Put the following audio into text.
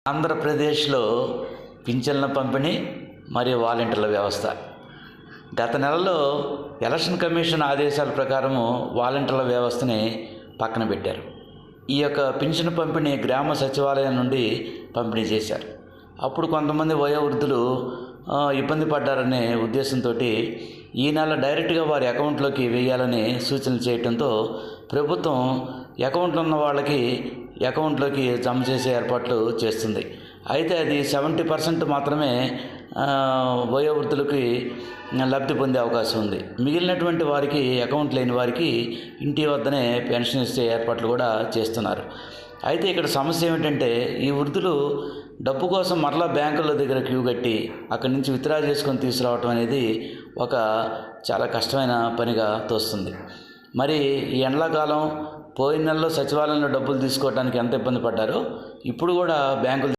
ఆంధ్రప్రదేశ్లో పింఛన్ల పంపిణీ మరియు వాలంటీర్ల వ్యవస్థ గత నెలలో ఎలక్షన్ కమిషన్ ఆదేశాల ప్రకారము వాలంటీర్ల వ్యవస్థని పక్కన పెట్టారు. ఈ యొక్క పింఛన్ పంపిణీ గ్రామ సచివాలయం నుండి పంపిణీ చేశారు. అప్పుడు కొంతమంది వయోవృద్ధులు ఇబ్బంది పడ్డారనే ఉద్దేశంతో ఈ నెల డైరెక్ట్గా వారి అకౌంట్లోకి వేయాలని సూచనలు చేయడంతో ప్రభుత్వం అకౌంట్లో ఉన్న వాళ్ళకి అకౌంట్లోకి జమ చేసే ఏర్పాట్లు చేస్తుంది. అయితే అది 70% మాత్రమే వయోవృద్ధులకి లబ్ధి పొందే అవకాశం ఉంది. మిగిలినటువంటి వారికి అకౌంట్ లేని వారికి ఇంటి వద్దనే పెన్షన్ ఇచ్చే ఏర్పాట్లు కూడా చేస్తున్నారు. అయితే ఇక్కడ సమస్య ఏమిటంటే ఈ వృద్ధులు డబ్బు కోసం మరలా బ్యాంకుల దగ్గర క్యూ కట్టి అక్కడి నుంచి విత్డ్రా చేసుకొని తీసుకురావటం అనేది ఒక చాలా కష్టమైన పనిగా తోస్తుంది. మరి ఈ ఎండాకాలం పోయిన నెలలో సచివాలయంలో డబ్బులు తీసుకోవడానికి ఎంత ఇబ్బంది పడ్డారో ఇప్పుడు కూడా బ్యాంకులు